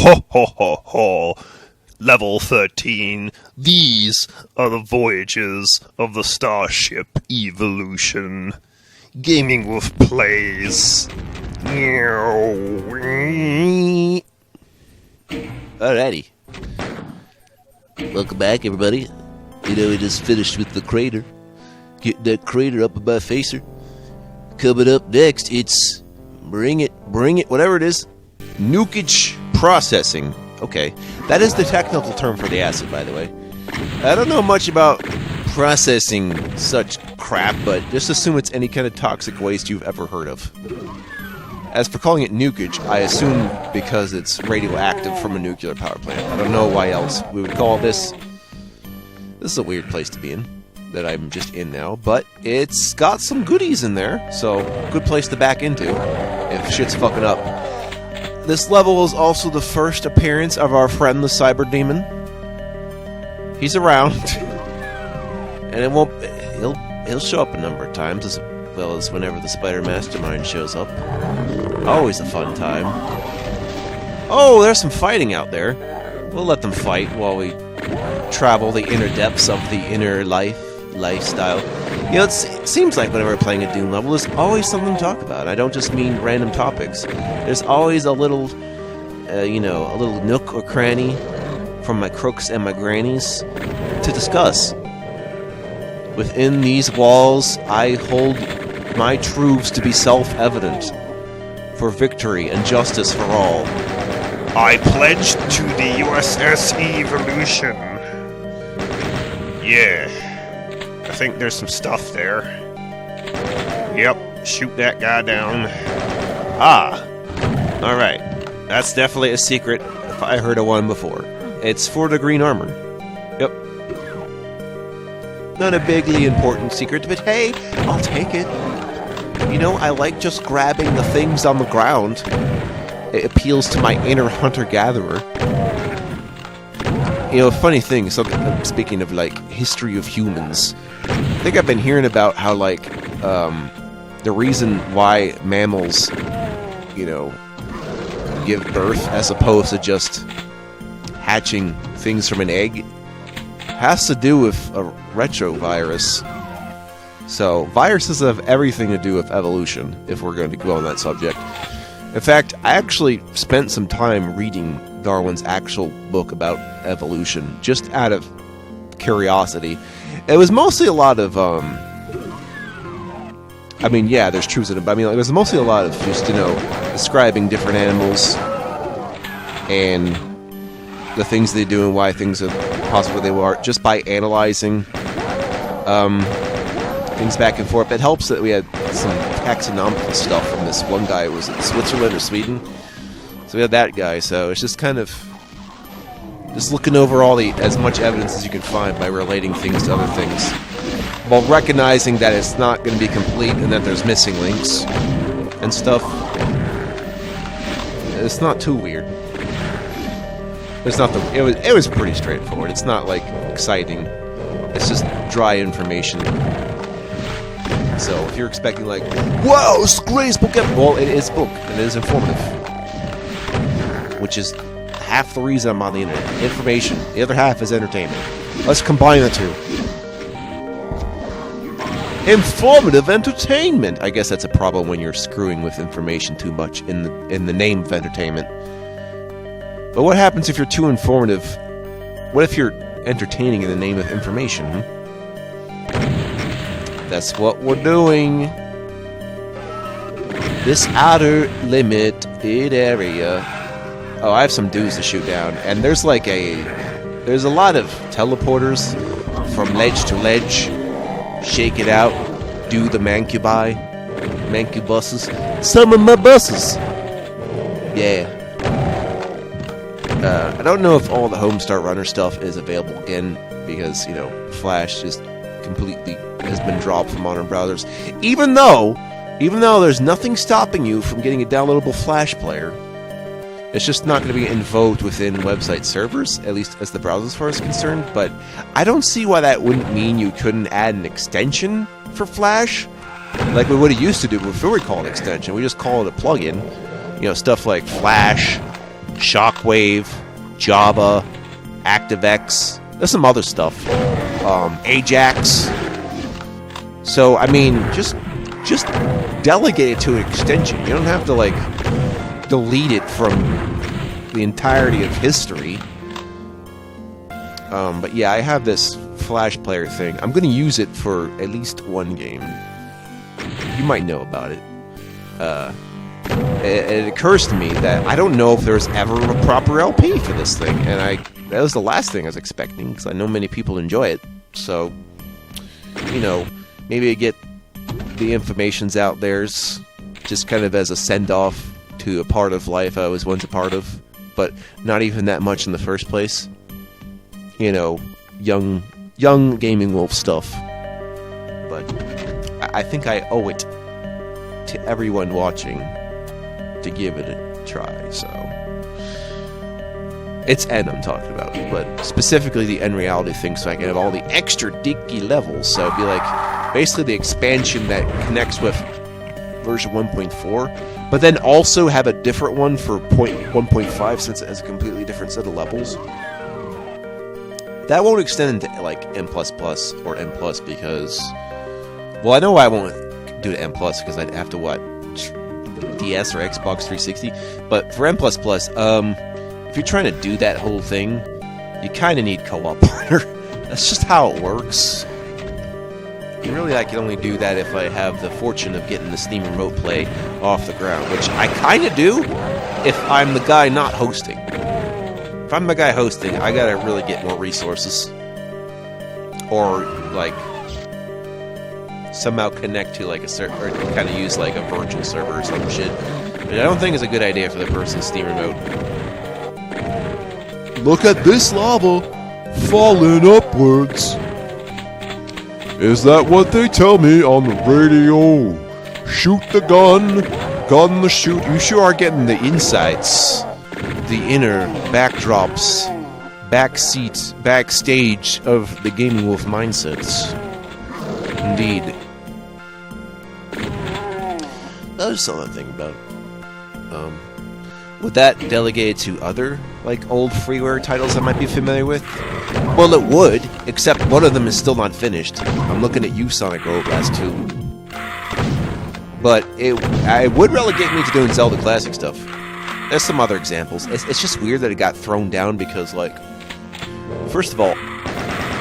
Ho ho ho ho! Level 13. These are the voyages of the starship Evilution. Gaming Wolf plays. Alrighty. Welcome back, everybody. You know, we just finished with the crater. Getting that crater up in my facer. Coming up next, it's bring it, whatever it is. Nukage processing. Okay, that is the technical term for the acid, by the way. I don't know much about processing such crap, but just assume it's any kind of toxic waste you've ever heard of. As for calling it nukage, I assume because it's radioactive from a nuclear power plant. I don't know why else we would call this. This is a weird place to be in, that I'm just in now, but it's got some goodies in there, so good place to back into if shit's fucking up. This level is also the first appearance of our friend the Cyber Demon. He's around, and it won't. He'll show up a number of times, as well as whenever the Spider Mastermind shows up. Always a fun time. Oh, there's some fighting out there. We'll let them fight while we travel the inner depths of the inner lifestyle. You know, it seems like whenever we're playing a Doom level, there's always something to talk about. I don't just mean random topics. There's always a little, a little nook or cranny from my crooks and my grannies to discuss. Within these walls, I hold my truths to be self-evident, for victory and justice for all. I pledge to the USS Evilution. Yeah. I think there's some stuff there. Yep, shoot that guy down. Ah, alright. That's definitely a secret, if I heard of one before. It's for the green armor. Yep. Not a bigly important secret, but hey, I'll take it. You know, I like just grabbing the things on the ground. It appeals to my inner hunter-gatherer. You know, funny thing, so speaking of, like, history of humans, I think I've been hearing about how, like, the reason why mammals, give birth as opposed to just hatching things from an egg has to do with a retrovirus. So, viruses have everything to do with evolution, if we're going to go on that subject. In fact, I actually spent some time reading Darwin's actual book about evolution, just out of curiosity. It was mostly a lot of, there's truths in it, but it was mostly a lot of just, describing different animals and the things they do and why things are possible they are, just by analyzing things back and forth. It helps that we had some taxonomical stuff from this one guy who was in Switzerland or Sweden. So we had that guy, so it's just kind of just looking over as much evidence as you can find by relating things to other things, while recognizing that it's not going to be complete and that there's missing links and stuff. It's not too weird. It was pretty straightforward. It's not like exciting. It's just dry information. So if you're expecting like, wow, it's the greatest book ever, well, it is book and it is informative, which is half the reason I'm on the internet. Information. The other half is entertainment. Let's combine the two. Informative entertainment. I guess that's a problem when you're screwing with information too much in the name of entertainment. But what happens if you're too informative? What if you're entertaining in the name of information? That's what we're doing. This outer limited area. Oh, I have some dudes to shoot down, and there's a lot of teleporters from ledge to ledge. Shake it out, do the mancubuses. Some of my buses. Yeah. I don't know if all the Homestar Runner stuff is available again, because, Flash just completely has been dropped from modern browsers. Even though there's nothing stopping you from getting a downloadable Flash player, it's just not going to be invoked within website servers, at least as the browser as far as concerned. But I don't see why that wouldn't mean you couldn't add an extension for Flash, like we would have used to do before we call it an extension. We just call it a plugin. Stuff like Flash, Shockwave, Java, ActiveX. There's some other stuff. Ajax. So, I mean, just delegate it to an extension. You don't have to, like, delete it from the entirety of history. But yeah, I have this Flash player thing. I'm going to use it for at least one game. You might know about it. It occurs to me that I don't know if there's ever a proper LP for this thing, and that was the last thing I was expecting, because I know many people enjoy it. So, you know, maybe I get the information's out there's just kind of as a send-off to a part of life I was once a part of, but not even that much in the first place. You know, young Gaming Wolf stuff. But I think I owe it to everyone watching to give it a try, so... It's N I'm talking about, but specifically the N reality thing, so I can have all the extra dicky levels, so it'd be like, basically the expansion that connects with version 1.4, but then also have a different one for 1.5, since it has a completely different set of levels. That won't extend into, like, N++ or N+, because... Well, I know I won't do N+, because I'd have to, what, DS or Xbox 360? But for N++, if you're trying to do that whole thing, you kind of need co-op partner. That's just how it works. And really, I can only do that if I have the fortune of getting the Steam Remote Play off the ground, which I kind of do if I'm the guy not hosting. If I'm the guy hosting, I gotta really get more resources. Or, like, somehow connect to, like, a server, or kind of use, like, a virtual server or some shit. But I don't think it's a good idea for the person's Steam Remote. Look at this lava falling upwards. Is that what they tell me on the radio? Shoot the gun, gun the shoot. You sure are getting the insights, the inner backdrops, backseats, backstage of the Gaming Wolf mindsets. Indeed. That was something to think about. Would that delegate to other, like, old freeware titles I might be familiar with? Well, it would, except one of them is still not finished. I'm looking at you, Sonic Roadblast 2. But it would relegate me to doing Zelda Classic stuff. There's some other examples. It's just weird that it got thrown down because, like, first of all,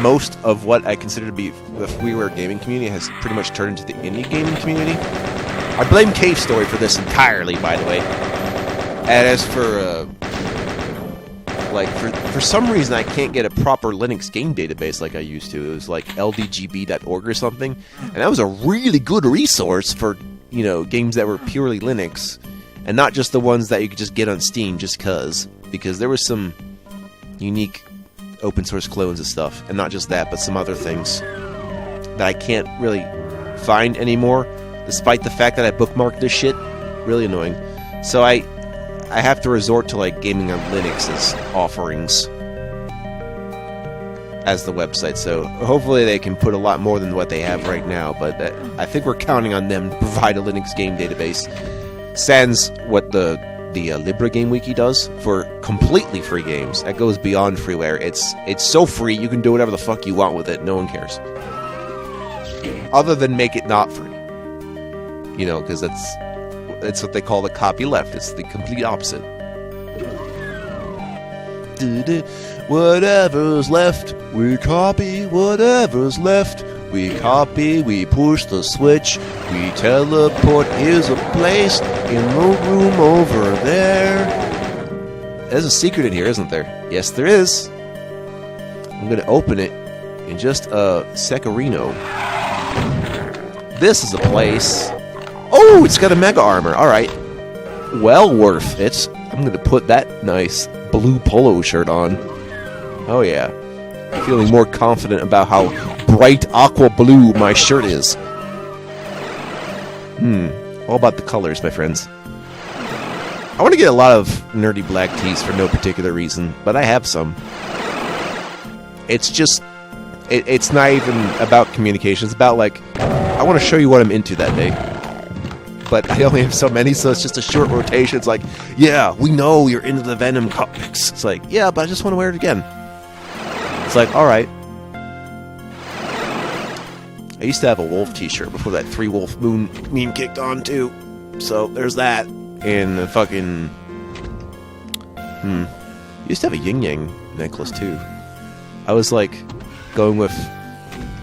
most of what I consider to be the freeware gaming community has pretty much turned into the indie gaming community. I blame Cave Story for this entirely, by the way. And as for, like, for some reason I can't get a proper Linux game database like I used to. It was like ldgb.org or something. And that was a really good resource for, you know, games that were purely Linux. And not just the ones that you could just get on Steam just because there was some unique open source clones and stuff. And not just that, but some other things that I can't really find anymore, despite the fact that I bookmarked this shit. Really annoying. So I have to resort to, like, Gaming on Linux's offerings as the website, so hopefully they can put a lot more than what they have right now, but I think we're counting on them to provide a Linux game database. Sans what the Libra Game Wiki does for completely free games. That goes beyond freeware. It's so free, you can do whatever the fuck you want with it, no one cares. Other than make it not free. You know, because that's what they call the copy left. It's the complete opposite. Whatever's left, we copy. Whatever's left, we copy. We push the switch. We teleport. Here's a place in the room over there. There's a secret in here, isn't there? Yes, there is. I'm gonna open it in just a secarino. This is a place. Oh, it's got a mega armor. Alright. Well worth it. I'm gonna put that nice blue polo shirt on. Oh yeah. Feeling more confident about how bright aqua blue my shirt is. All about the colors, my friends. I want to get a lot of nerdy black tees for no particular reason, but I have some. It's just... It's not even about communication. It's about, like, I want to show you what I'm into that day. but I only have so many, so it's just a short rotation. It's like, yeah, we know you're into the Venom comics. It's like, yeah, but I just want to wear it again. It's like, alright. I used to have a wolf t-shirt before that 3-wolf moon meme kicked on, too. So, there's that. And the fucking... used to have a yin-yang necklace, too. I was, like, going with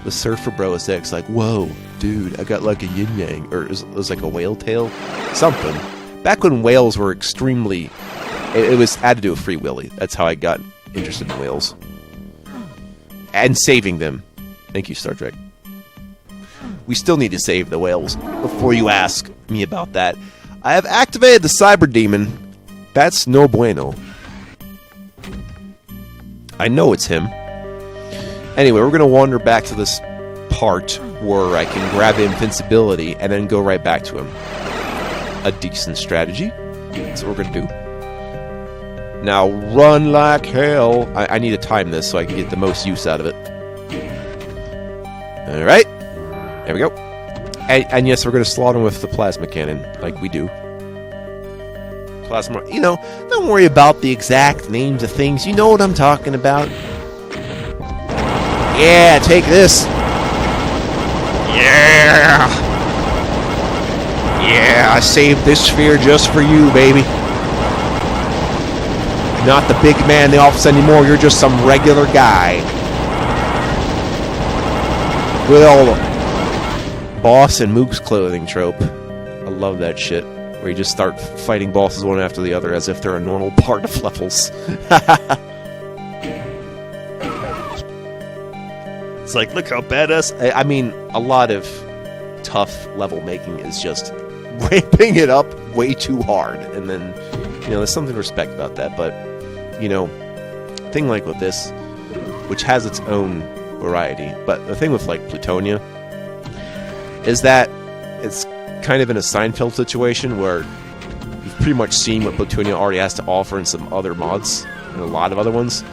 the Surfer Bro aesthetics, like, whoa, dude, I got, like, a yin-yang. Or it was like a whale tail? Something. Back when whales were extremely... It was had to do with Free Willy. That's how I got interested in whales. And saving them. Thank you, Star Trek. We still need to save the whales before you ask me about that. I have activated the Cyber Demon. That's no bueno. I know it's him. Anyway, we're going to wander back to this part where I can grab invincibility and then go right back to him. A decent strategy. That's what we're going to do. Now, run like hell. I need to time this so I can get the most use out of it. Alright. There we go. And yes, we're going to slaughter him with the plasma cannon, like we do. Plasma... You know, don't worry about the exact names of things. You know what I'm talking about. Yeah, take this. Yeah. Yeah, I saved this sphere just for you, baby. Not the big man in the office anymore. You're just some regular guy. With all the boss and Mook's clothing trope. I love that shit. Where you just start fighting bosses one after the other as if they're a normal part of levels. It's like, look how badass. I mean, a lot of tough level making is just ramping it up way too hard. And then, you know, there's something to respect about that. But, you know, thing like with this, which has its own variety. But the thing with, like, Plutonia is that it's kind of in a Seinfeld situation where you've pretty much seen what Plutonia already has to offer in some other mods and a lot of other ones.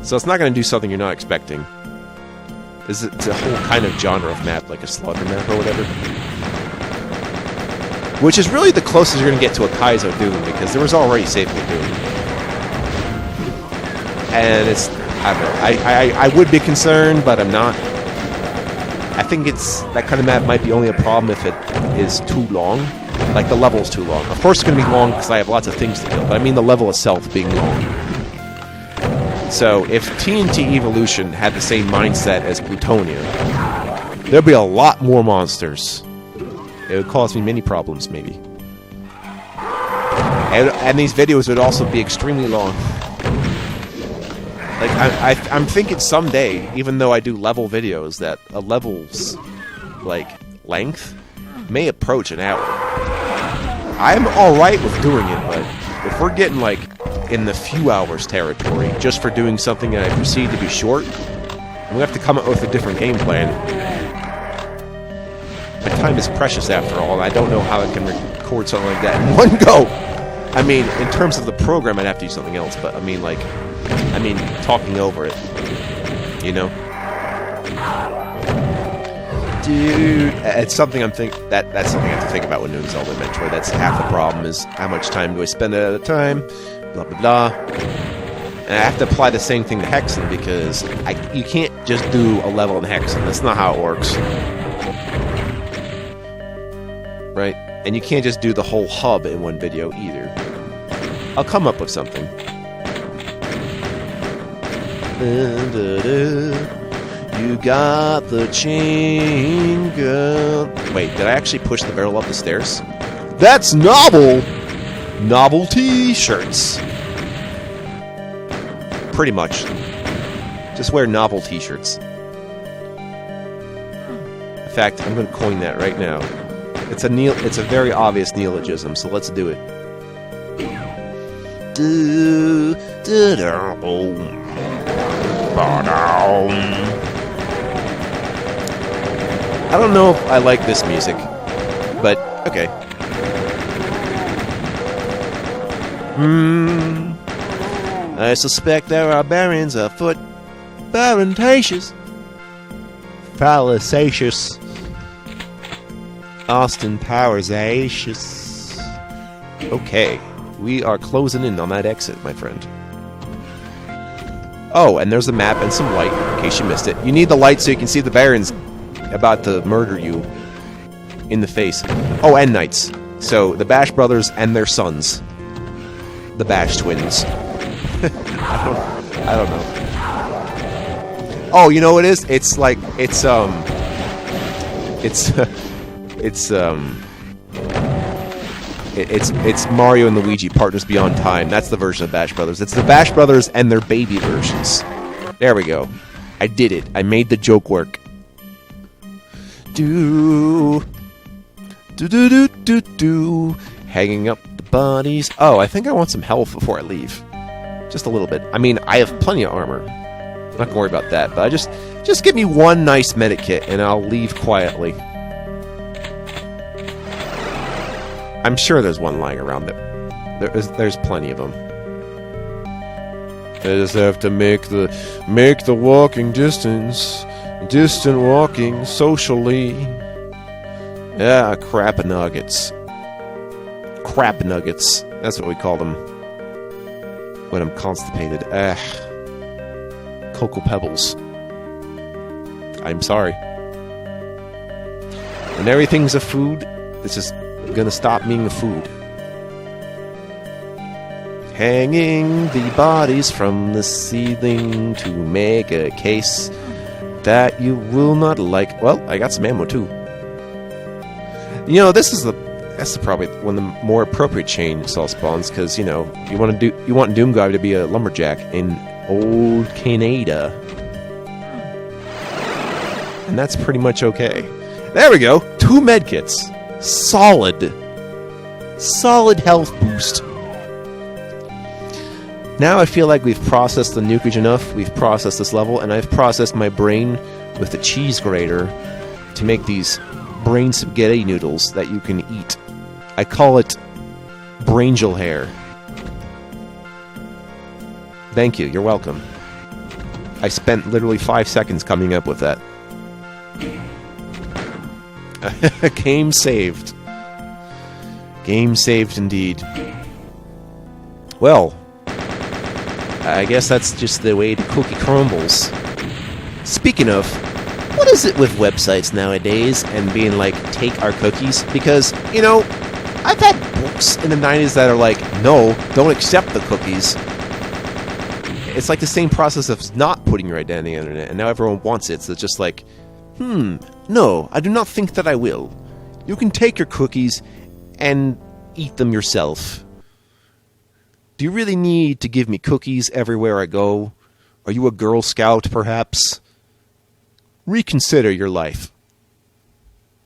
So it's not going to do something you're not expecting. It's a whole kind of genre of map, like a slaughter map or whatever. Which is really the closest you're going to get to a Kaizo Doom, because there was already Safely Doom. And it's... I don't know. I would be concerned, but I'm not. I think it's... That kind of map might be only a problem if it is too long. Like, the level's too long. Of course it's going to be long because I have lots of things to kill, but I mean the level itself being long. So, if TNT Evilution had the same mindset as Plutonia, there'd be a lot more monsters. It would cause me many problems, maybe. And these videos would also be extremely long. Like, I'm thinking someday, even though I do level videos, that a level's, like, length may approach an hour. I'm alright with doing it, but if we're getting, like, in the few hours territory, just for doing something that I perceive to be short, we have to come up with a different game plan. My time is precious after all, and I don't know how I can record something like that in one go. I mean, in terms of the program, I'd have to do something else, but I mean, talking over it, you know? Dude, it's something that's something I have to think about when doing Zelda Metroid. That's half the problem, is how much time do I spend at a time, blah, blah, blah. And I have to apply the same thing to Hexen, because you can't just do a level in Hexen. That's not how it works. Right? And you can't just do the whole hub in one video, either. I'll come up with something. You got the chain gun. Wait, did I actually push the barrel up the stairs? That's novel! Novel t-shirts. Pretty much. Just wear novel t-shirts. In fact, I'm going to coin that right now. It's a very obvious neologism, so let's do it. I don't know if I like this music, but okay. I suspect there are barbarians afoot. Barentacious. Fallacious. Austin Powers, Okay, we are closing in on that exit, my friend. Oh, and there's a map and some light, in case you missed it. You need the light so you can see the Barons about to murder you in the face. Oh, and knights. So, the Bash brothers and their sons. The Bash twins. I don't know. Oh, you know what it is? It's like, it's Mario and Luigi, Partners Beyond Time. That's the version of Bash Brothers. It's the Bash Brothers and their baby versions. There we go. I did it. I made the joke work. Hanging up the bodies. Oh, I think I want some health before I leave. Just a little bit. I mean, I have plenty of armor. I'm not gonna worry about that, but just give me one nice medikit and I'll leave quietly. I'm sure there's one lying around there. There's plenty of them. I just have to make the walking distance. Distant walking socially. Yeah, crap nuggets. Crap nuggets. That's what we call them when I'm constipated. Cocoa Pebbles. I'm sorry. When everything's a food, this is gonna stop being a food. Hanging the bodies from the ceiling to make a case that you will not like. Well, I got some ammo too. You know, that's probably one of the more appropriate chainsaw spawns, because you know you want Doomguy to be a lumberjack in old Canada, and that's pretty much okay. There we go. 2 medkits. Solid health boost. Now I feel like we've processed the nukage enough. We've processed this level, and I've processed my brain with the cheese grater to make these brain spaghetti noodles that you can eat. I call it Brangel hair. Thank you, you're welcome. I spent literally 5 seconds coming up with that. Game saved. Game saved indeed. Well, I guess that's just the way the cookie crumbles. Speaking of, what is it with websites nowadays and being like, take our cookies? Because, you know, I've had books in the 90s that are like, no, don't accept the cookies. It's like the same process of not putting your identity on the internet, and now everyone wants it, so it's just like, no, I do not think that I will. You can take your cookies and eat them yourself. Do you really need to give me cookies everywhere I go? Are you a Girl Scout, perhaps? Reconsider your life.